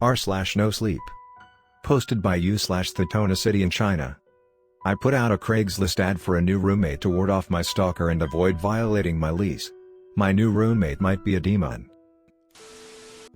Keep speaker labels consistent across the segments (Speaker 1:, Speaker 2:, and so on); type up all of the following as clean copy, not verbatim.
Speaker 1: r/Nosleep. Posted by you/thatonecityinchina. I put out a Craigslist ad for a new roommate to ward off my stalker and avoid violating my lease. My new roommate might be a demon.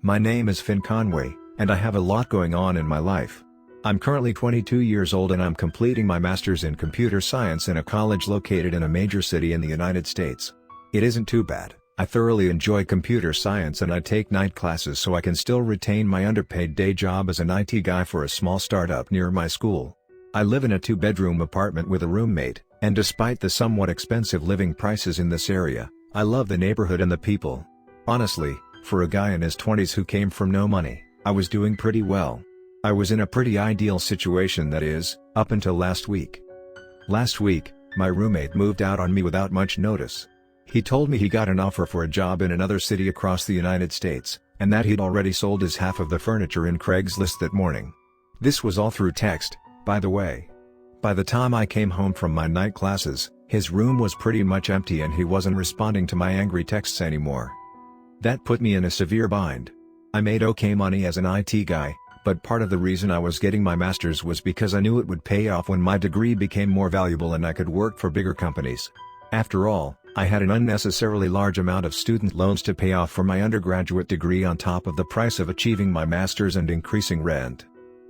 Speaker 1: My name is Finn Conway, and I have a lot going on in my life. I'm currently 22 years old and I'm completing my master's in computer science in a college located in a major city in the United States. It isn't too bad. I thoroughly enjoy computer science and I take night classes so I can still retain my underpaid day job as an IT guy for a small startup near my school. I live in a 2-bedroom apartment with a roommate, and despite the somewhat expensive living prices in this area, I love the neighborhood and the people. Honestly, for a guy in his 20s who came from no money, I was doing pretty well. I was in a pretty ideal situation, that is, up until last week. Last week, my roommate moved out on me without much notice. He told me he got an offer for a job in another city across the United States, and that he'd already sold his half of the furniture in Craigslist that morning. This was all through text, by the way. By the time I came home from my night classes, his room was pretty much empty and he wasn't responding to my angry texts anymore. That put me in a severe bind. I made okay money as an IT guy, but part of the reason I was getting my master's was because I knew it would pay off when my degree became more valuable and I could work for bigger companies. After all, I had an unnecessarily large amount of student loans to pay off for my undergraduate degree on top of the price of achieving my master's and increasing rent.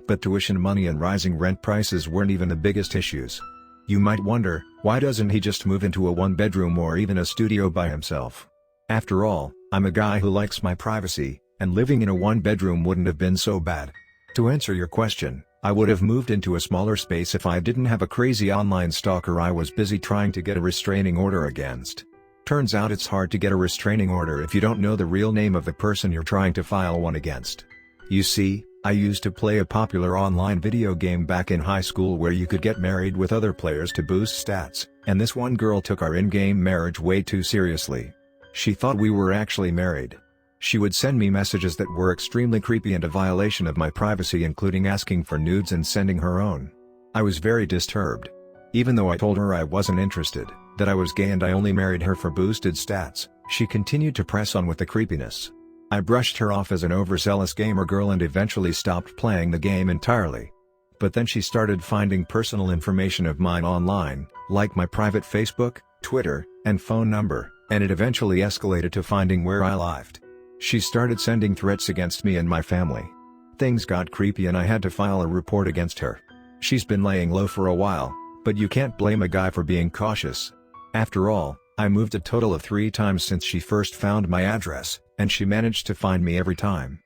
Speaker 1: But tuition money and rising rent prices weren't even the biggest issues. You might wonder, why doesn't he just move into a 1-bedroom or even a studio by himself? After all, I'm a guy who likes my privacy, and living in a 1-bedroom wouldn't have been so bad. To answer your question, I would have moved into a smaller space if I didn't have a crazy online stalker I was busy trying to get a restraining order against. Turns out it's hard to get a restraining order if you don't know the real name of the person you're trying to file one against. You see, I used to play a popular online video game back in high school where you could get married with other players to boost stats, and this one girl took our in-game marriage way too seriously. She thought we were actually married. She would send me messages that were extremely creepy and a violation of my privacy, including asking for nudes and sending her own. I was very disturbed. Even though I told her I wasn't interested, that I was gay and I only married her for boosted stats, she continued to press on with the creepiness. I brushed her off as an overzealous gamer girl and eventually stopped playing the game entirely. But then she started finding personal information of mine online, like my private Facebook, Twitter, and phone number, and it eventually escalated to finding where I lived. She started sending threats against me and my family. Things got creepy and I had to file a report against her. She's been laying low for a while, but you can't blame a guy for being cautious. After all, I moved a total of 3 times since she first found my address, and she managed to find me every time.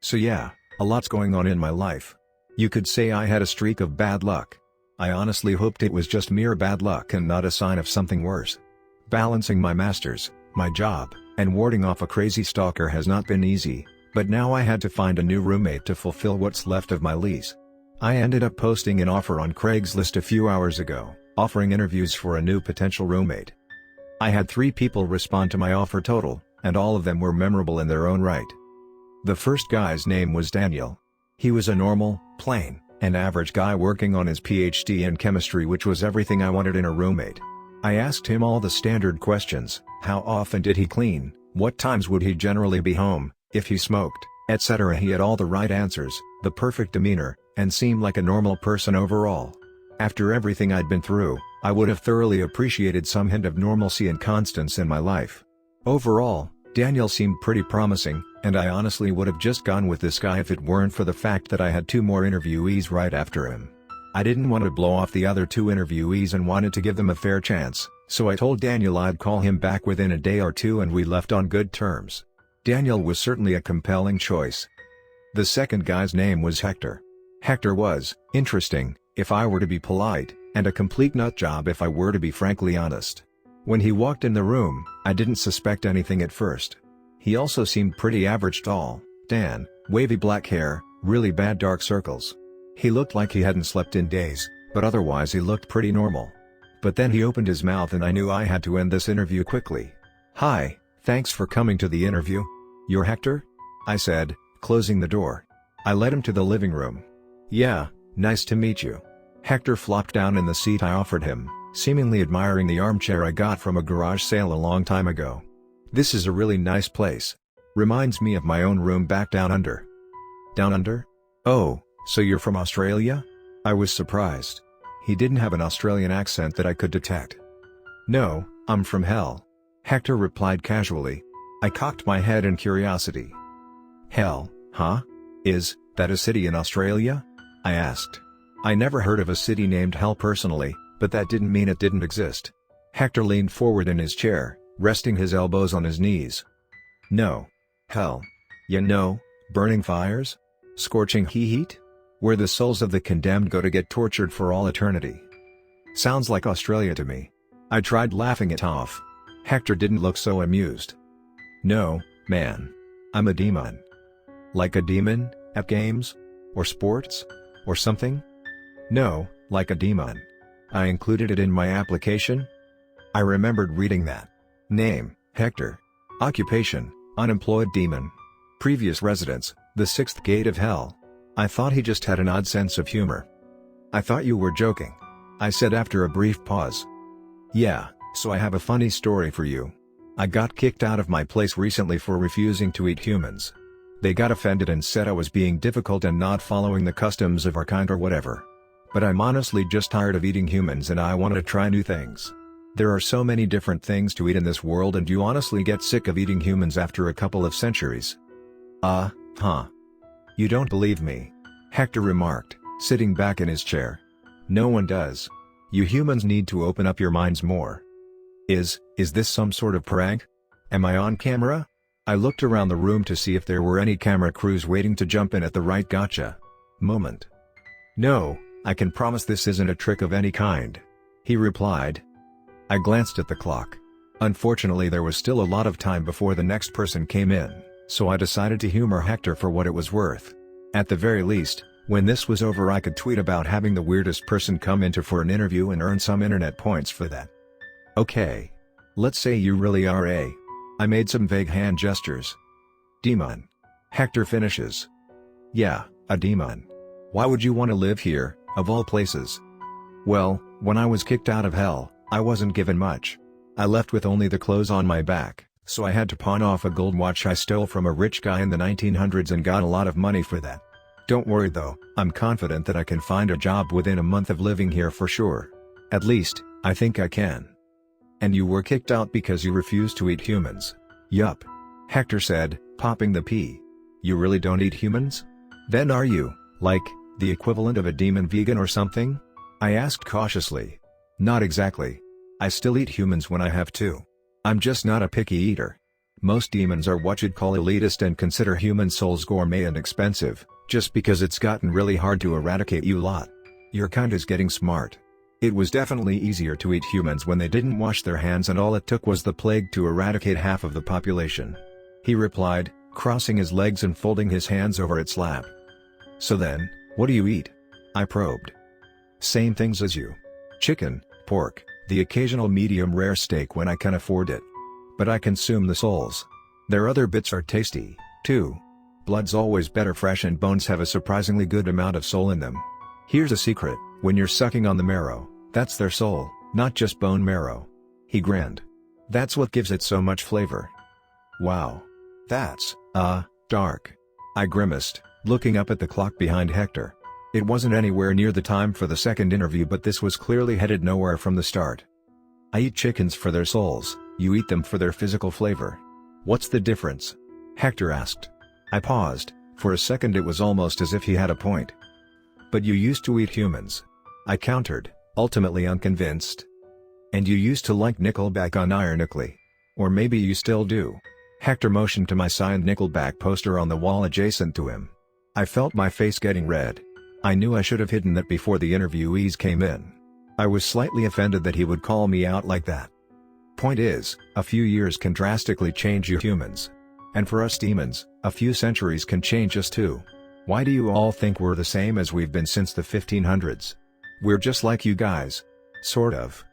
Speaker 1: So yeah, a lot's going on in my life. You could say I had a streak of bad luck. I honestly hoped it was just mere bad luck and not a sign of something worse. Balancing my master's, my job, and warding off a crazy stalker has not been easy, but now I had to find a new roommate to fulfill what's left of my lease. I ended up posting an offer on Craigslist a few hours ago, offering interviews for a new potential roommate. I had 3 people respond to my offer total, and all of them were memorable in their own right. The first guy's name was Daniel. He was a normal, plain, and average guy working on his PhD in chemistry, which was everything I wanted in a roommate. I asked him all the standard questions: how often did he clean, what times would he generally be home, if he smoked, etc. He had all the right answers, the perfect demeanor, and seemed like a normal person overall. After everything I'd been through, I would have thoroughly appreciated some hint of normalcy and constance in my life. Overall, Daniel seemed pretty promising, and I honestly would have just gone with this guy if it weren't for the fact that I had 2 more interviewees right after him. I didn't want to blow off the other 2 interviewees and wanted to give them a fair chance, so I told Daniel I'd call him back within a day or 2 and we left on good terms. Daniel was certainly a compelling choice. The second guy's name was Hector. Hector was interesting, if I were to be polite, and a complete nutjob if I were to be frankly honest. When he walked in the room, I didn't suspect anything at first. He also seemed pretty average tall, tan, wavy black hair, really bad dark circles. He looked like he hadn't slept in days, but otherwise he looked pretty normal. But then he opened his mouth and I knew I had to end this interview quickly. "Hi, thanks for coming to the interview. You're Hector?" I said, closing the door. I led him to the living room. "Yeah, nice to meet you." Hector flopped down in the seat I offered him, seemingly admiring the armchair I got from a garage sale a long time ago. "This is a really nice place. Reminds me of my own room back down under." Down under? Oh, so you're from Australia? I was surprised. He didn't have an Australian accent that I could detect. No, I'm from hell. Hector replied casually. I cocked my head in curiosity. Hell, huh? Is that a city in Australia? I asked. I never heard of a city named Hell personally, but that didn't mean it didn't exist. Hector leaned forward in his chair, resting his elbows on his knees. No. Hell. You know, burning fires? Scorching heat? Where the souls of the condemned go to get tortured for all eternity. Sounds like Australia to me. I tried laughing it off. Hector didn't look so amused. No, man. I'm a demon. Like a demon, at games? Or sports? Or something? No, like a demon. I included it in my application. I remembered reading that. Name, Hector. Occupation, unemployed demon. Previous residence, the sixth gate of hell. I thought he just had an odd sense of humor. I thought you were joking. I said after a brief pause. Yeah, so I have a funny story for you. I got kicked out of my place recently for refusing to eat humans. They got offended and said I was being difficult and not following the customs of our kind or whatever. But I'm honestly just tired of eating humans and I want to try new things. There are so many different things to eat in this world and you honestly get sick of eating humans after a couple of centuries. Huh. You don't believe me? Hector remarked, sitting back in his chair. No one does. You humans need to open up your minds more. Is this some sort of prank? Am I on camera? I looked around the room to see if there were any camera crews waiting to jump in at the right gotcha moment. No, I can promise this isn't a trick of any kind. He replied. I glanced at the clock. Unfortunately there was still a lot of time before the next person came in, so I decided to humor Hector for what it was worth. At the very least, when this was over I could tweet about having the weirdest person come in for an interview and earn some internet points for that. Okay. Let's say you really are a... I made some vague hand gestures. Demon. Hector finishes. Yeah, a demon. Why would you want to live here, of all places? Well, when I was kicked out of hell, I wasn't given much. I left with only the clothes on my back, so I had to pawn off a gold watch I stole from a rich guy in the 1900s and got a lot of money for that. Don't worry though, I'm confident that I can find a job within a month of living here for sure. At least, I think I can. And you were kicked out because you refused to eat humans. Yup. Hector said, popping the pea. You really don't eat humans? Then are you, like, the equivalent of a demon vegan or something? I asked cautiously. Not exactly. I still eat humans when I have to. I'm just not a picky eater. Most demons are what you'd call elitist and consider human souls gourmet and expensive, just because it's gotten really hard to eradicate you lot. Your kind is getting smart. It was definitely easier to eat humans when they didn't wash their hands and all it took was the plague to eradicate half of the population. He replied, crossing his legs and folding his hands over its lap. So then, what do you eat? I probed. Same things as you. Chicken, pork, the occasional medium rare steak when I can afford it. But I consume the souls. Their other bits are tasty, too. Blood's always better fresh and bones have a surprisingly good amount of soul in them. Here's a secret, when you're sucking on the marrow, that's their soul, not just bone marrow. He grinned. That's what gives it so much flavor. Wow. That's, dark. I grimaced, looking up at the clock behind Hector. It wasn't anywhere near the time for the second interview but this was clearly headed nowhere from the start. I eat chickens for their souls, you eat them for their physical flavor. What's the difference? Hector asked. I paused, for a second it was almost as if he had a point. But you used to eat humans. I countered, ultimately unconvinced. And you used to like Nickelback unironically. Or maybe you still do. Hector motioned to my signed Nickelback poster on the wall adjacent to him. I felt my face getting red. I knew I should have hidden that before the interviewees came in. I was slightly offended that he would call me out like that. Point is, a few years can drastically change you humans. And for us demons, a few centuries can change us too. Why do you all think we're the same as we've been since the 1500s? We're just like you guys. Sort of.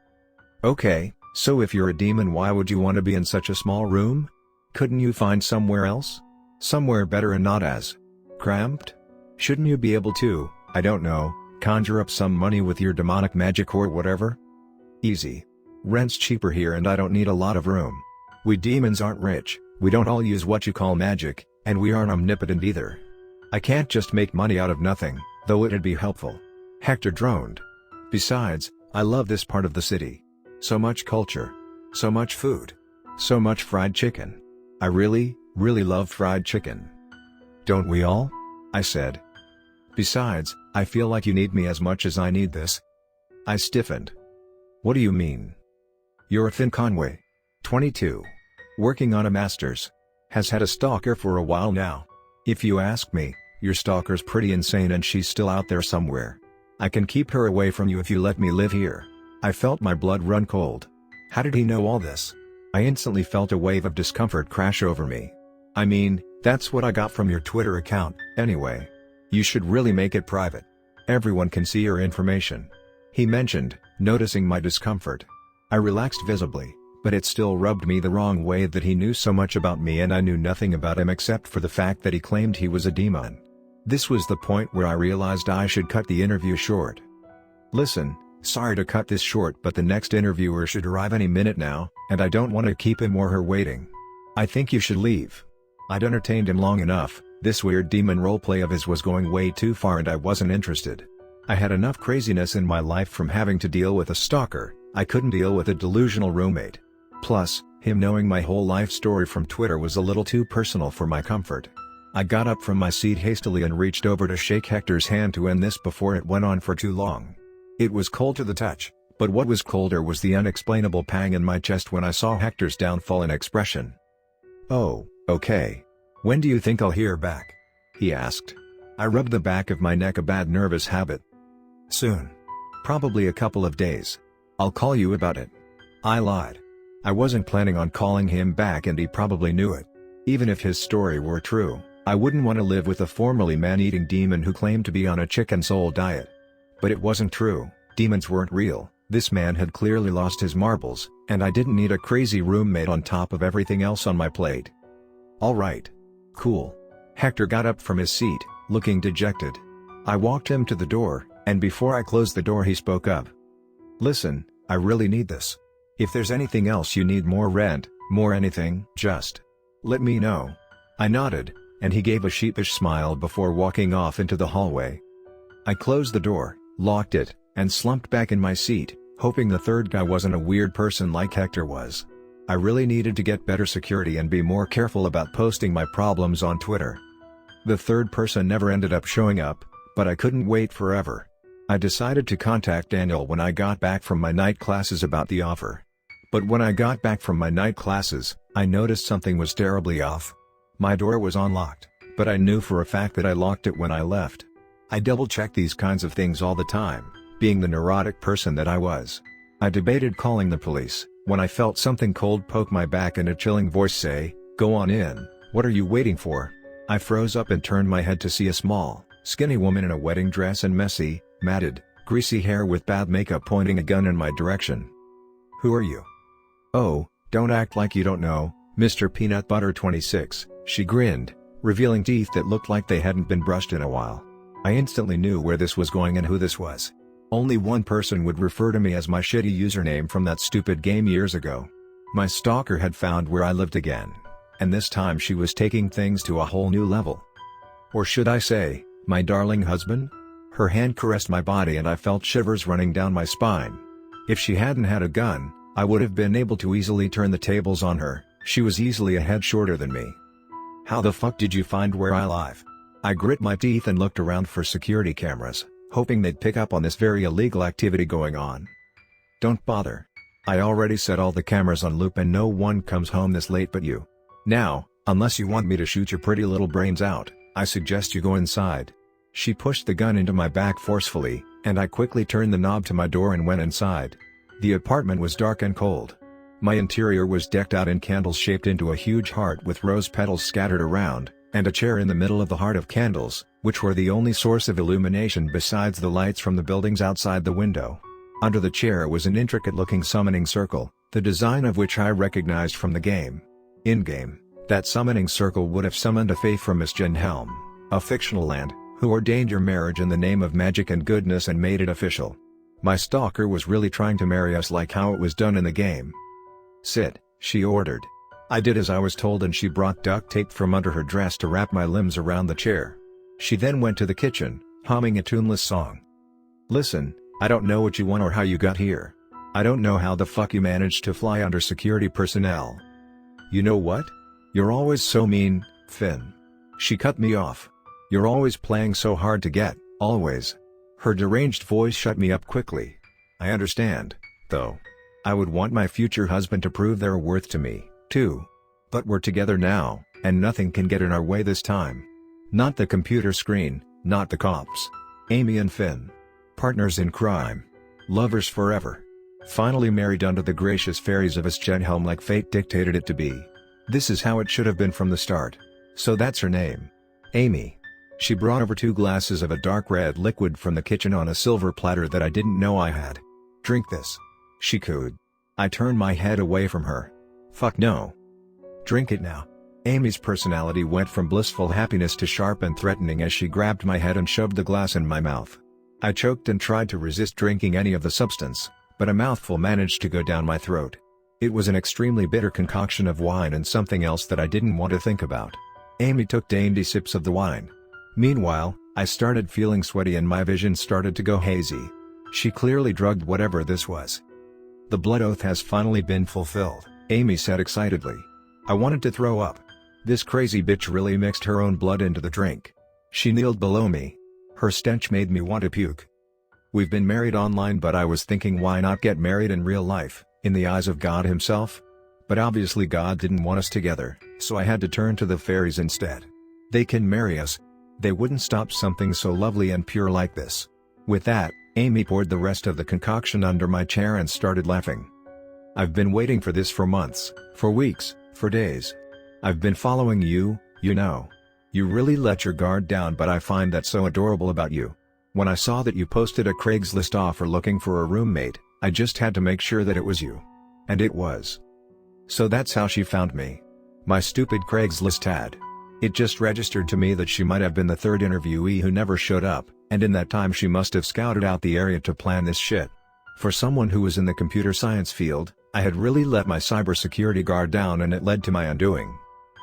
Speaker 1: Okay, so if you're a demon why would you want to be in such a small room? Couldn't you find somewhere else? Somewhere better and not as cramped? Shouldn't you be able to, I don't know, conjure up some money with your demonic magic or whatever? Easy. Rent's cheaper here and I don't need a lot of room. We demons aren't rich, we don't all use what you call magic, and we aren't omnipotent either. I can't just make money out of nothing, though it'd be helpful. Hector droned. Besides, I love this part of the city. So much culture. So much food. So much fried chicken. I really love fried chicken. Don't we all? I said. Besides, I feel like you need me as much as I need this. I stiffened. What do you mean? You're a Finn Conway. 22. Working on a master's. Has had a stalker for a while now. If you ask me, your stalker's pretty insane and she's still out there somewhere. I can keep her away from you if you let me live here. I felt my blood run cold. How did he know all this? I instantly felt a wave of discomfort crash over me. I mean, that's what I got from your Twitter account, anyway. You should really make it private. Everyone can see your information. He mentioned, noticing my discomfort. I relaxed visibly, but it still rubbed me the wrong way that he knew so much about me and I knew nothing about him except for the fact that he claimed he was a demon. This was the point where I realized I should cut the interview short. Listen, sorry to cut this short, but the next interviewer should arrive any minute now, and I don't want to keep him or her waiting. I think you should leave. I'd entertained him long enough. This weird demon roleplay of his was going way too far and I wasn't interested. I had enough craziness in my life from having to deal with a stalker. I couldn't deal with a delusional roommate. Plus, him knowing my whole life story from Twitter was a little too personal for my comfort. I got up from my seat hastily and reached over to shake Hector's hand to end this before it went on for too long. It was cold to the touch, but what was colder was the unexplainable pang in my chest when I saw Hector's downfall in expression. Oh, okay. When do you think I'll hear back? He asked. I rubbed the back of my neck, a bad nervous habit. Soon. Probably a couple of days. I'll call you about it. I lied. I wasn't planning on calling him back and he probably knew it. Even if his story were true, I wouldn't want to live with a formerly man-eating demon who claimed to be on a chicken soul diet. But it wasn't true, demons weren't real, this man had clearly lost his marbles, and I didn't need a crazy roommate on top of everything else on my plate. Alright. Cool. Hector got up from his seat, looking dejected. I walked him to the door, and before I closed the door he spoke up. Listen, I really need this. If there's anything else you need, more rent, more anything, just let me know. I nodded, and he gave a sheepish smile before walking off into the hallway. I closed the door, locked it, and slumped back in my seat, hoping the third guy wasn't a weird person like Hector was. I really needed to get better security and be more careful about posting my problems on Twitter. The third person never ended up showing up, but I couldn't wait forever. I decided to contact Daniel when I got back from my night classes about the offer. But when I got back from my night classes, I noticed something was terribly off. My door was unlocked, but I knew for a fact that I locked it when I left. I double-checked these kinds of things all the time, being the neurotic person that I was. I debated calling the police, when I felt something cold poke my back and a chilling voice say, "Go on in, what are you waiting for?" I froze up and turned my head to see a small, skinny woman in a wedding dress and messy, matted, greasy hair with bad makeup pointing a gun in my direction. "Who are you?" "Oh, don't act like you don't know, Mr. Peanut Butter 26, she grinned, revealing teeth that looked like they hadn't been brushed in a while. I instantly knew where this was going and who this was. Only one person would refer to me as my shitty username from that stupid game years ago. My stalker had found where I lived again. And this time she was taking things to a whole new level. Or should I say, my darling husband? Her hand caressed my body and I felt shivers running down my spine. If she hadn't had a gun, I would have been able to easily turn the tables on her. She was easily a head shorter than me. "How the fuck did you find where I live?" I grit my teeth and looked around for security cameras, hoping they'd pick up on this very illegal activity going on. "Don't bother. I already set all the cameras on loop and no one comes home this late but you. Now, unless you want me to shoot your pretty little brains out, I suggest you go inside." She pushed the gun into my back forcefully, and I quickly turned the knob to my door and went inside. The apartment was dark and cold. My interior was decked out in candles shaped into a huge heart with rose petals scattered around, and a chair in the middle of the heart of candles, which were the only source of illumination besides the lights from the buildings outside the window. Under the chair was an intricate-looking summoning circle, the design of which I recognized from the game. In-game, that summoning circle would have summoned a fae from Misgenhelm, a fictional land, who ordained your marriage in the name of magic and goodness and made it official. My stalker was really trying to marry us like how it was done in the game. "Sit," she ordered. I did as I was told and she brought duct tape from under her dress to wrap my limbs around the chair. She then went to the kitchen, humming a tuneless song. "Listen, I don't know what you want or how you got here. I don't know how the fuck you managed to fly under security personnel. You know what? You're always so mean, Finn." She cut me off. "You're always playing so hard to get, always." Her deranged voice shut me up quickly. "I understand, though. I would want my future husband to prove their worth to me, too. But we're together now, and nothing can get in our way this time. Not the computer screen, not the cops. Amy and Finn. Partners in crime. Lovers forever. Finally married under the gracious fairies of Aschenhelm like fate dictated it to be. This is how it should have been from the start. So that's her name. Amy." She brought over 2 glasses of a dark red liquid from the kitchen on a silver platter that I didn't know I had. "Drink this," she cooed. I turned my head away from her. "Fuck no. Drink it now." Amy's personality went from blissful happiness to sharp and threatening as she grabbed my head and shoved the glass in my mouth. I choked and tried to resist drinking any of the substance, but a mouthful managed to go down my throat. It was an extremely bitter concoction of wine and something else that I didn't want to think about. Amy took dainty sips of the wine. Meanwhile, I started feeling sweaty and my vision started to go hazy. She clearly drugged whatever this was. "The blood oath has finally been fulfilled," Amy said excitedly. I wanted to throw up. This crazy bitch really mixed her own blood into the drink. She kneeled below me. Her stench made me want to puke. "We've been married online, but I was thinking, why not get married in real life, in the eyes of God himself? But obviously God didn't want us together, so I had to turn to the fairies instead. They can marry us. They wouldn't stop something so lovely and pure like this." With that, Amy poured the rest of the concoction under my chair and started laughing. "I've been waiting for this for months, for weeks, for days. I've been following you, you know. You really let your guard down, but I find that so adorable about you. When I saw that you posted a Craigslist offer looking for a roommate, I just had to make sure that it was you. And it was. So that's how she found me. My stupid Craigslist ad. It just registered to me that she might have been the 3rd interviewee who never showed up, and in that time she must have scouted out the area to plan this shit. For someone who was in the computer science field, I had really let my cybersecurity guard down and it led to my undoing.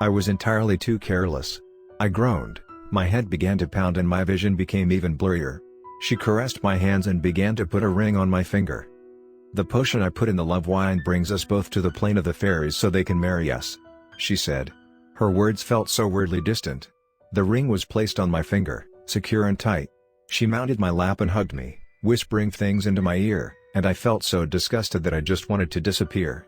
Speaker 1: I was entirely too careless. I groaned, my head began to pound and my vision became even blurrier. She caressed my hands and began to put a ring on my finger. "The potion I put in the love wine brings us both to the plane of the fairies so they can marry us," she said. Her words felt so weirdly distant. The ring was placed on my finger, secure and tight. She mounted my lap and hugged me, whispering things into my ear, and I felt so disgusted that I just wanted to disappear.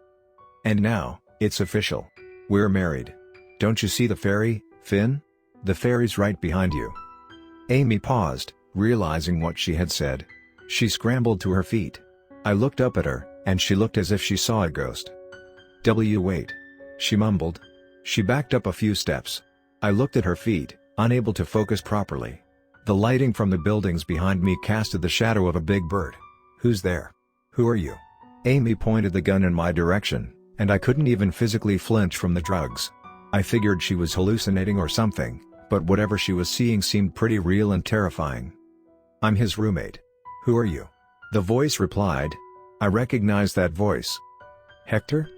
Speaker 1: "And now, it's official. We're married. Don't you see the fairy, Finn? The fairy's right behind you." Amy paused, realizing what she had said. She scrambled to her feet. I looked up at her, and she looked as if she saw a ghost. Wait," she mumbled. She backed up a few steps. I looked at her feet, unable to focus properly. The lighting from the buildings behind me casted the shadow of a big bird. "Who's there? Who are you?" Amy pointed the gun in my direction, and I couldn't even physically flinch from the drugs. I figured she was hallucinating or something, but whatever she was seeing seemed pretty real and terrifying. "I'm his roommate. Who are you?" the voice replied. I recognized that voice. "Hector?"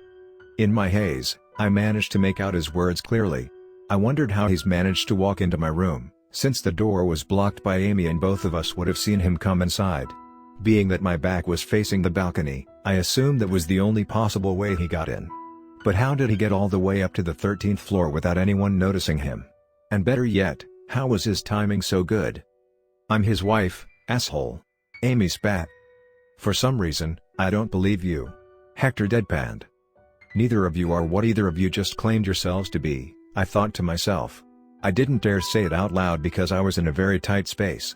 Speaker 1: In my haze, I managed to make out his words clearly. I wondered how he's managed to walk into my room, since the door was blocked by Amy and both of us would have seen him come inside. Being that my back was facing the balcony, I assumed that was the only possible way he got in. But how did he get all the way up to the 13th floor without anyone noticing him? And better yet, how was his timing so good? "I'm his wife, asshole." Amy spat. "For some reason, I don't believe you." Hector deadpanned. "Neither of you are what either of you just claimed yourselves to be," I thought to myself. I didn't dare say it out loud because I was in a very tight space.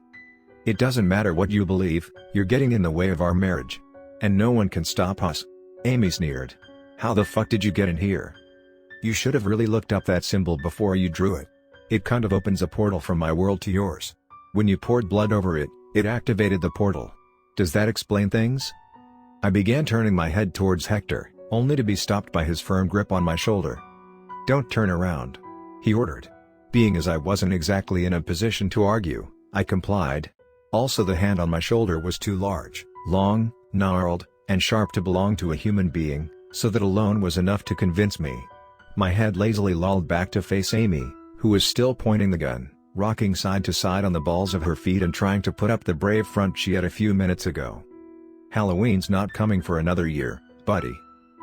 Speaker 1: "It doesn't matter what you believe, you're getting in the way of our marriage. And no one can stop us." Amy sneered. "How the fuck did you get in here? You should have really looked up that symbol before you drew it. It kind of opens a portal from my world to yours. When you poured blood over it, it activated the portal. Does that explain things?" I began turning my head towards Hector, only to be stopped by his firm grip on my shoulder. "Don't turn around," he ordered. Being as I wasn't exactly in a position to argue, I complied. Also, the hand on my shoulder was too large, long, gnarled, and sharp to belong to a human being, so that alone was enough to convince me. My head lazily lolled back to face Amy, who was still pointing the gun, rocking side to side on the balls of her feet and trying to put up the brave front she had a few minutes ago. Halloween's not coming for another year, buddy.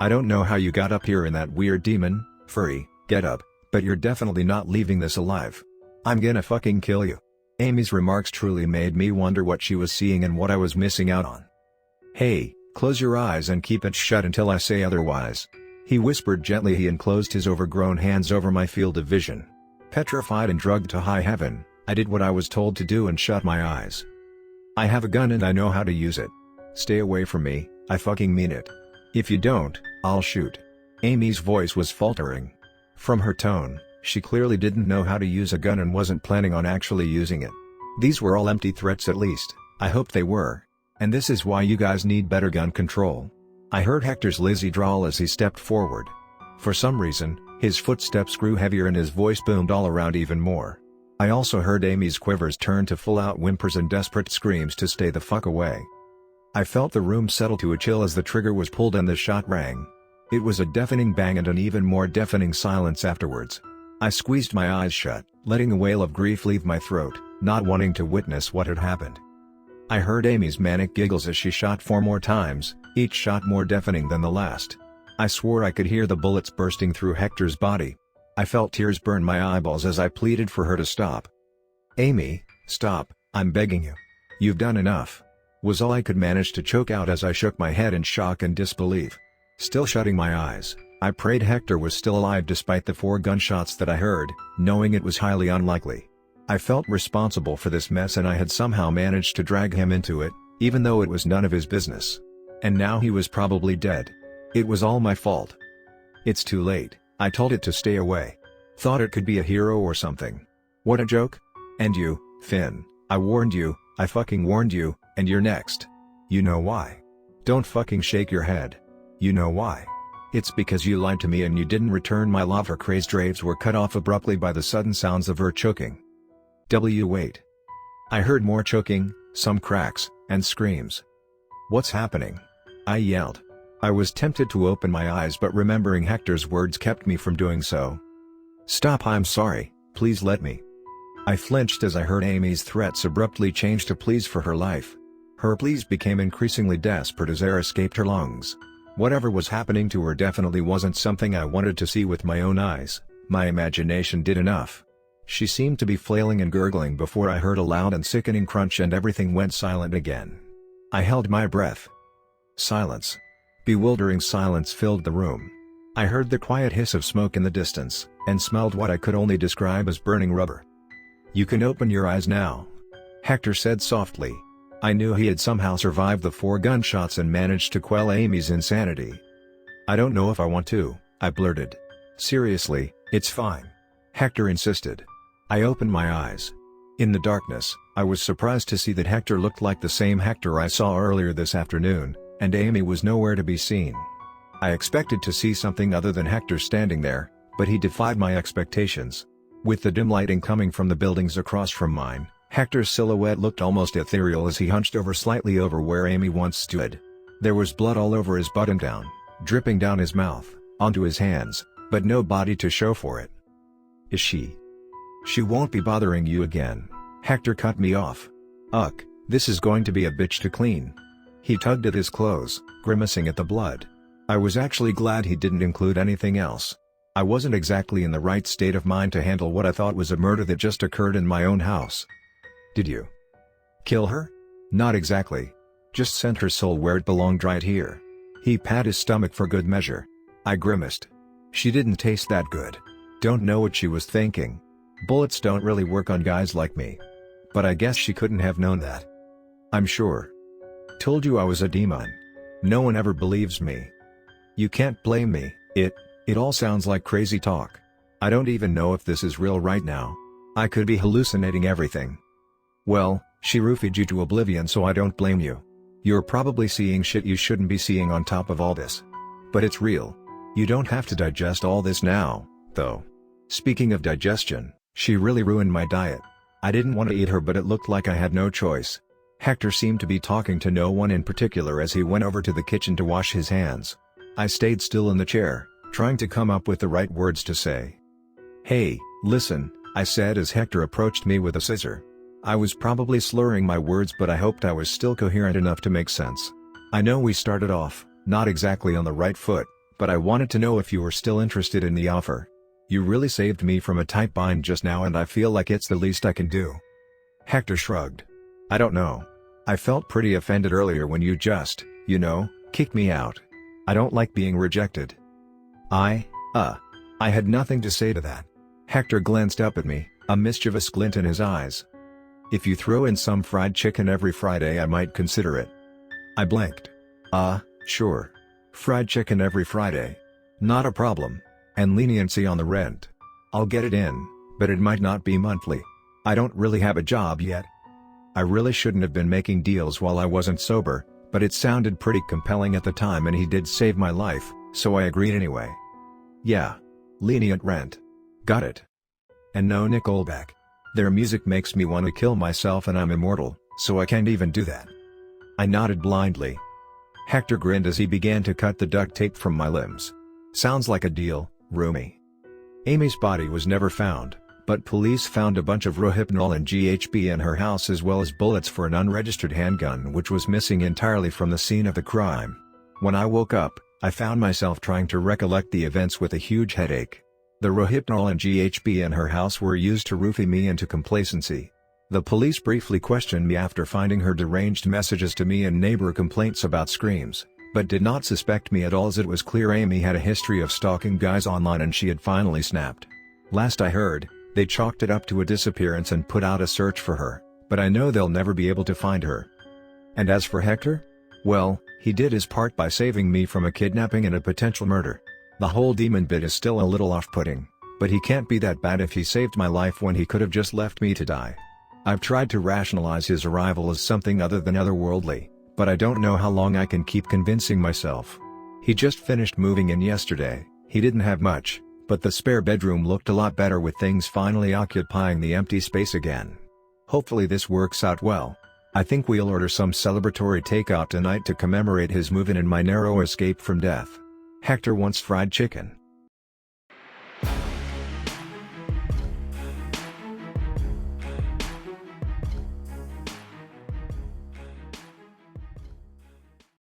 Speaker 1: I don't know how you got up here in that weird demon, furry, getup, but you're definitely not leaving this alive. I'm gonna fucking kill you. Amy's remarks truly made me wonder what she was seeing and what I was missing out on. Hey, close your eyes and keep it shut until I say otherwise. He whispered gently. He enclosed his overgrown hands over my field of vision. Petrified and drugged to high heaven, I did what I was told to do and shut my eyes. I have a gun and I know how to use it. Stay away from me, I fucking mean it. If you don't, I'll shoot. Amy's voice was faltering. From her tone, she clearly didn't know how to use a gun and wasn't planning on actually using it. These were all empty threats, at least, I hoped they were. And this is why you guys need better gun control. I heard Hector's Lizzie drawl as he stepped forward. For some reason, his footsteps grew heavier and his voice boomed all around even more. I also heard Amy's quivers turn to full-out whimpers and desperate screams to stay the fuck away. I felt the room settle to a chill as the trigger was pulled and the shot rang. It was a deafening bang and an even more deafening silence afterwards. I squeezed my eyes shut, letting a wail of grief leave my throat, not wanting to witness what had happened. I heard Amy's manic giggles as she shot 4 more times, each shot more deafening than the last. I swore I could hear the bullets bursting through Hector's body. I felt tears burn my eyeballs as I pleaded for her to stop. Amy, stop, I'm begging you. You've done enough. Was all I could manage to choke out as I shook my head in shock and disbelief. Still shutting my eyes, I prayed Hector was still alive despite the 4 gunshots that I heard, knowing it was highly unlikely. I felt responsible for this mess and I had somehow managed to drag him into it, even though it was none of his business. And now he was probably dead. It was all my fault. It's too late, I told it to stay away. Thought it could be a hero or something. What a joke. And you, Finn, I warned you, I fucking warned you, and you're next. You know why? Don't fucking shake your head. You know why? It's because you lied to me and you didn't return my love. Her crazed raves were cut off abruptly by the sudden sounds of her choking. Wait. I heard more choking, some cracks, and screams. What's happening? I yelled. I was tempted to open my eyes but remembering Hector's words kept me from doing so. Stop, I'm sorry, please let me. I flinched as I heard Amy's threats abruptly change to pleas for her life. Her pleas became increasingly desperate as air escaped her lungs. Whatever was happening to her definitely wasn't something I wanted to see with my own eyes. My imagination did enough. She seemed to be flailing and gurgling before I heard a loud and sickening crunch and everything went silent again. I held my breath. Silence. Bewildering silence filled the room. I heard the quiet hiss of smoke in the distance, and smelled what I could only describe as burning rubber. You can open your eyes now, Hector said softly. I knew he had somehow survived the 4 gunshots and managed to quell Amy's insanity. I don't know if I want to, I blurted. Seriously, it's fine. Hector insisted. I opened my eyes. In the darkness, I was surprised to see that Hector looked like the same Hector I saw earlier this afternoon, and Amy was nowhere to be seen. I expected to see something other than Hector standing there, but he defied my expectations. With the dim lighting coming from the buildings across from mine, Hector's silhouette looked almost ethereal as he hunched over slightly over where Amy once stood. There was blood all over his button-down, dripping down his mouth, onto his hands, but no body to show for it. Is she? She won't be bothering you again. Hector cut me off. Ugh, this is going to be a bitch to clean. He tugged at his clothes, grimacing at the blood. I was actually glad he didn't include anything else. I wasn't exactly in the right state of mind to handle what I thought was a murder that just occurred in my own house. Did you kill her? Not exactly. Just sent her soul where it belonged, right here. He pat his stomach for good measure. I grimaced. She didn't taste that good. Don't know what she was thinking. Bullets don't really work on guys like me. But I guess she couldn't have known that. I'm sure. Told you I was a demon. No one ever believes me. You can't blame me. It all sounds like crazy talk. I don't even know if this is real right now. I could be hallucinating everything. Well, she roofied you to oblivion, so I don't blame you. You're probably seeing shit you shouldn't be seeing on top of all this. But it's real. You don't have to digest all this now, though. Speaking of digestion, she really ruined my diet. I didn't want to eat her, but it looked like I had no choice. Hector seemed to be talking to no one in particular as he went over to the kitchen to wash his hands. I stayed still in the chair, trying to come up with the right words to say. Hey, listen, I said as Hector approached me with a scissor. I was probably slurring my words, but I hoped I was still coherent enough to make sense. I know we started off, not exactly on the right foot, but I wanted to know if you were still interested in the offer. You really saved me from a tight bind just now, and I feel like it's the least I can do. Hector shrugged. I don't know. I felt pretty offended earlier when you just, kicked me out. I don't like being rejected. I had nothing to say to that. Hector glanced up at me, a mischievous glint in his eyes. If you throw in some fried chicken every Friday, I might consider it. I blinked. Sure. Fried chicken every Friday. Not a problem. And leniency on the rent. I'll get it in, but it might not be monthly. I don't really have a job yet. I really shouldn't have been making deals while I wasn't sober, but it sounded pretty compelling at the time, and he did save my life, so I agreed anyway. Yeah. Lenient rent. Got it. And no Nickelback. Their music makes me want to kill myself, and I'm immortal, so I can't even do that. I nodded blindly. Hector grinned as he began to cut the duct tape from my limbs. Sounds like a deal, roomie. Amy's body was never found, but police found a bunch of Rohypnol and GHB in her house, as well as bullets for an unregistered handgun which was missing entirely from the scene of the crime. When I woke up, I found myself trying to recollect the events with a huge headache. The Rohypnol and GHB in her house were used to roofie me into complacency. The police briefly questioned me after finding her deranged messages to me and neighbor complaints about screams, but did not suspect me at all, as it was clear Amy had a history of stalking guys online and she had finally snapped. Last I heard, they chalked it up to a disappearance and put out a search for her, but I know they'll never be able to find her. And as for Hector? Well, he did his part by saving me from a kidnapping and a potential murder. The whole demon bit is still a little off-putting, but he can't be that bad if he saved my life when he could have just left me to die. I've tried to rationalize his arrival as something other than otherworldly, but I don't know how long I can keep convincing myself. He just finished moving in yesterday. He didn't have much, but the spare bedroom looked a lot better with things finally occupying the empty space again. Hopefully this works out well. I think we'll order some celebratory takeout tonight to commemorate his move-in and my narrow escape from death. Hector wants fried chicken.